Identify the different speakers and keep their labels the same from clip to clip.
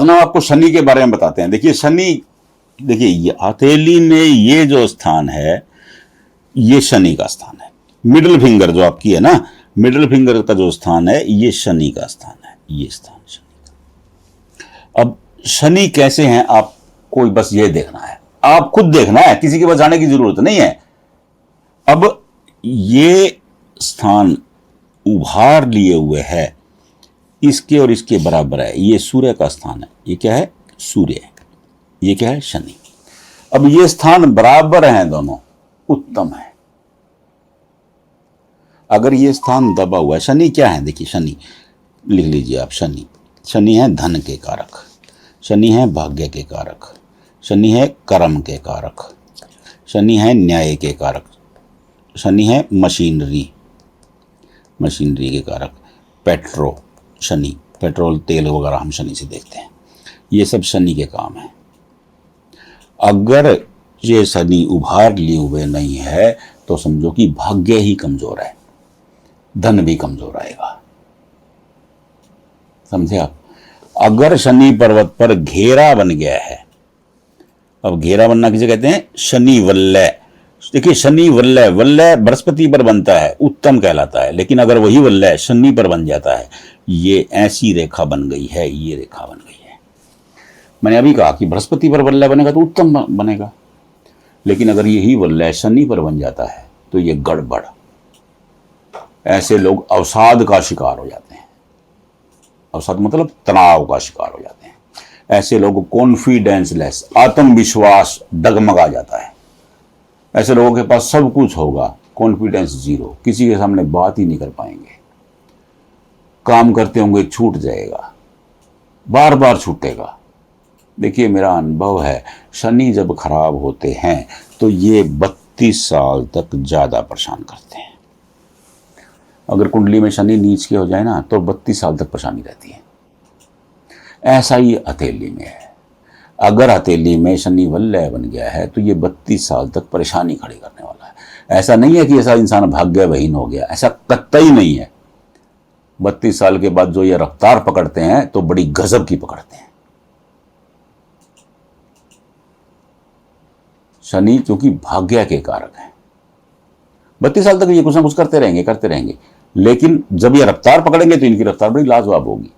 Speaker 1: अब ना आपको शनि के बारे में बताते हैं। देखिए शनि, देखिए ये हथेली में ये जो स्थान है ये शनि का स्थान है। मिडिल फिंगर जो आपकी है ना, मिडिल फिंगर का जो स्थान है ये शनि का स्थान है, ये स्थान शनि का। अब शनि कैसे हैं आपको बस ये देखना है, आप खुद देखना है, किसी के पास जाने की जरूरत नहीं है। अब ये स्थान उभार लिए हुए है, इसके और इसके बराबर है, ये सूर्य का स्थान है। ये क्या है? सूर्य। ये क्या है? शनि। अब ये स्थान बराबर हैं दोनों, उत्तम है। अगर ये स्थान दबा हुआ है, शनि क्या है? देखिए शनि लिख लीजिए आप, शनि, शनि है धन के कारक, शनि है भाग्य के कारक, शनि है कर्म के कारक, शनि है न्याय के कारक, शनि है मशीनरी, मशीनरी के कारक, शनि, पेट्रोल तेल वगैरह हम शनि से देखते हैं, ये सब शनि के काम है। अगर ये शनि उभार लिए हुए नहीं है तो समझो कि भाग्य ही कमजोर है, धन भी कमजोर आएगा, समझे आप। अगर शनि पर्वत पर घेरा बन गया है, अब घेरा बनना किसे कहते हैं? शनि वलय। देखिए शनि वलय, वलय बृहस्पति पर बनता है, उत्तम कहलाता है, लेकिन अगर वही वलय शनि पर बन जाता है, ये ऐसी रेखा बन गई है, ये रेखा बन गई है। मैंने अभी कहा कि बृहस्पति पर वलय बनेगा तो उत्तम बनेगा, लेकिन अगर यही वलय शनि पर बन जाता है तो ये गड़बड़। ऐसे लोग अवसाद का शिकार हो जाते हैं, अवसाद मतलब तनाव का शिकार हो जाते हैं। ऐसे लोग कॉन्फिडेंसलेस, आत्मविश्वास डगमगा जाता है। ऐसे लोगों के पास सब कुछ होगा, कॉन्फिडेंस जीरो, किसी के सामने बात ही नहीं कर पाएंगे, काम करते होंगे छूट जाएगा, बार बार छूटेगा। देखिए मेरा अनुभव है, शनि जब खराब होते हैं तो ये 32 साल तक ज्यादा परेशान करते हैं। अगर कुंडली में शनि नीच के हो जाए ना तो 32 साल तक परेशानी रहती है। ऐसा ही हथेली में है, अगर हथेली में शनि वलय बन गया है तो ये 32 साल तक परेशानी खड़ी करने वाला है। ऐसा नहीं है कि ऐसा इंसान भाग्यविहीन हो गया, ऐसा कतई नहीं है। 32 साल के बाद जो ये रफ्तार पकड़ते हैं तो बड़ी गजब की पकड़ते हैं। शनि क्योंकि भाग्य के कारक है, 32 साल तक ये कुछ ना कुछ करते रहेंगे, लेकिन जब ये रफ्तार पकड़ेंगे तो इनकी रफ्तार बड़ी लाजवाब होगी।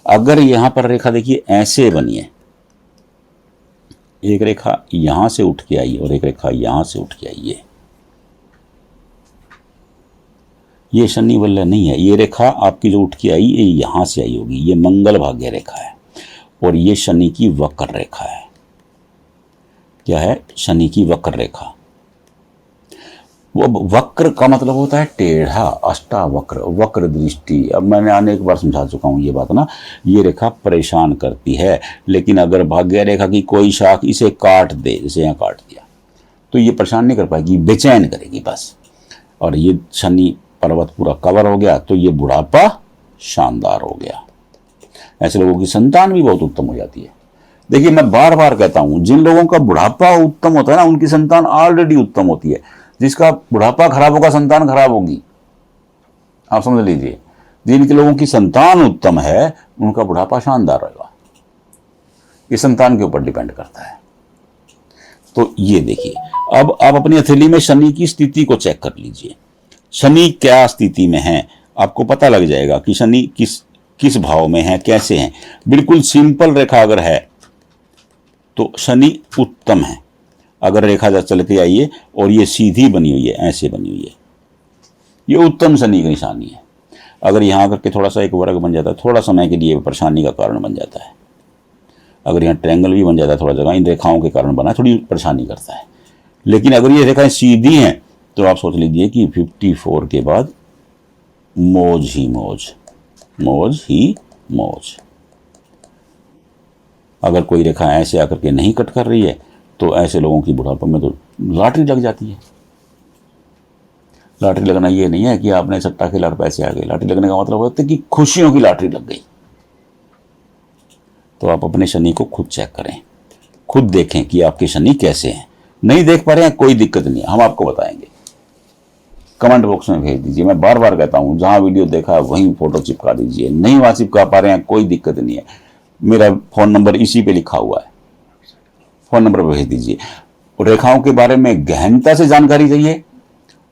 Speaker 1: अगर यहां पर रेखा देखिए ऐसे बनी है, एक रेखा यहां से उठ के आई और एक रेखा यहां से उठ के आई है, ये शनि वलय नहीं है। ये रेखा आपकी जो उठ के आई ये यहां से आई होगी, ये मंगल भाग्य रेखा है, और ये शनि की वक्र रेखा है। क्या है? शनि की वक्र रेखा। वो वक्र का मतलब होता है टेढ़ा, अष्टावक्र, वक्र दृष्टि। अब मैंने अनेक बार समझा चुका हूं ये बात ना। ये रेखा परेशान करती है, लेकिन अगर भाग्य रेखा की कोई शाख इसे काट दे, जैसे यहाँ काट दिया, तो ये परेशान नहीं कर पाएगी, बेचैन करेगी बस। और ये शनि पर्वत पूरा कवर हो गया तो ये बुढ़ापा शानदार हो गया। ऐसे लोगों की संतान भी बहुत उत्तम हो जाती है। देखिए मैं बार बार कहता हूं, जिन लोगों का बुढ़ापा उत्तम होता है ना उनकी संतान ऑलरेडी उत्तम होती है। जिसका बुढ़ापा खराब होगा संतान खराब होगी, आप समझ लीजिए। जिनके लोगों की संतान उत्तम है उनका बुढ़ापा शानदार रहेगा। ये संतान के ऊपर डिपेंड करता है। तो ये देखिए, अब आप अपनी हथेली में शनि की स्थिति को चेक कर लीजिए। शनि क्या स्थिति में है आपको पता लग जाएगा कि शनि किस भाव में है, कैसे हैं। बिल्कुल सिंपल रेखा अगर है तो शनि उत्तम है। अगर रेखा चल के आई है और ये सीधी बनी हुई है, ऐसे बनी हुई है, ये उत्तम शनि की निशानी है। अगर यहाँ करके थोड़ा सा एक वर्ग बन जाता है, थोड़ा समय के लिए परेशानी का कारण बन जाता है। अगर यहाँ ट्रायंगल भी बन जाता है थोड़ा जगह, इन रेखाओं के कारण बना, थोड़ी परेशानी करता है। लेकिन अगर ये रेखाएं सीधी हैं तो आप सोच लीजिए कि 54 के बाद मौज ही मौज, मौज ही मौज। अगर कोई रेखा ऐसे आकर के नहीं कट कर रही है तो ऐसे लोगों की बुढ़ापे में तो लॉटरी लग जाती है। लॉटरी लगना ये नहीं है कि आपने सट्टा खेला और पैसे आ गए। लॉटरी लगने का मतलब होता है कि खुशियों की लॉटरी लग गई। तो आप अपने शनि को खुद चेक करें, खुद देखें कि आपके शनि कैसे हैं। नहीं देख पा रहे हैं कोई दिक्कत नहीं है, हम आपको बताएंगे। कमेंट बॉक्स में भेज दीजिए। मैं बार बार कहता हूं, जहां वीडियो देखा वहीं फोटो चिपका दीजिए। नहीं वहां चिपका पा रहे हैं कोई दिक्कत नहीं है, मेरा फ़ोन नंबर इसी पे लिखा हुआ है, फ़ोन नंबर पर भेज दीजिए। रेखाओं के बारे में गहनता से जानकारी चाहिए,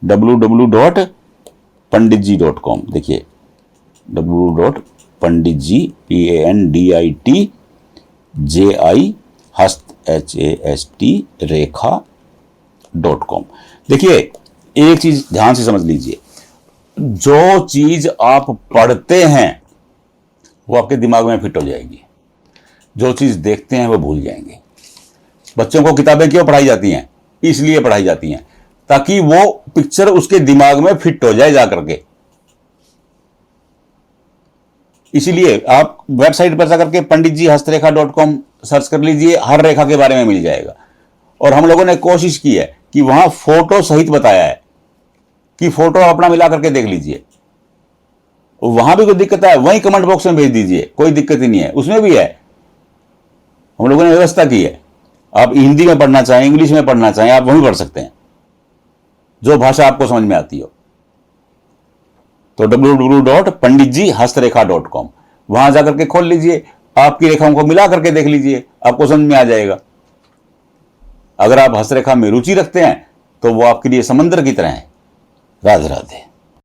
Speaker 1: www.panditji.com। देखिए www.panditji PANDITJI हस्त HAST रेखा.com। देखिए एक चीज ध्यान से समझ लीजिए, जो चीज आप पढ़ते हैं वो आपके दिमाग में फिट हो जाएगी, जो चीज देखते हैं वो भूल जाएंगे। बच्चों को किताबें क्यों पढ़ाई जाती हैं? इसलिए पढ़ाई जाती हैं ताकि वो पिक्चर उसके दिमाग में फिट हो जाए जाकर के। इसीलिए आप वेबसाइट पर जाकर के panditjihastrekha.com सर्च कर लीजिए, हर रेखा के बारे में मिल जाएगा। और हम लोगों ने कोशिश की है कि वहां फोटो सहित बताया है कि फोटो अपना मिला करके देख लीजिए। वहां भी कोई दिक्कत है वहीं कमेंट बॉक्स में भेज दीजिए, कोई दिक्कत ही नहीं है, उसमें भी है, हम लोगों ने व्यवस्था की है। आप हिंदी में पढ़ना चाहें, इंग्लिश में पढ़ना चाहें, आप वहीं पढ़ सकते हैं, जो भाषा आपको समझ में आती हो। तो www.panditjihastrekha.com वहां जाकर के खोल लीजिए, आपकी रेखाओं को मिला करके देख लीजिए, आपको समझ में आ जाएगा। अगर आप हस्तरेखा में रुचि रखते हैं तो वो आपके लिए समंदर की तरह है। राधे राधे।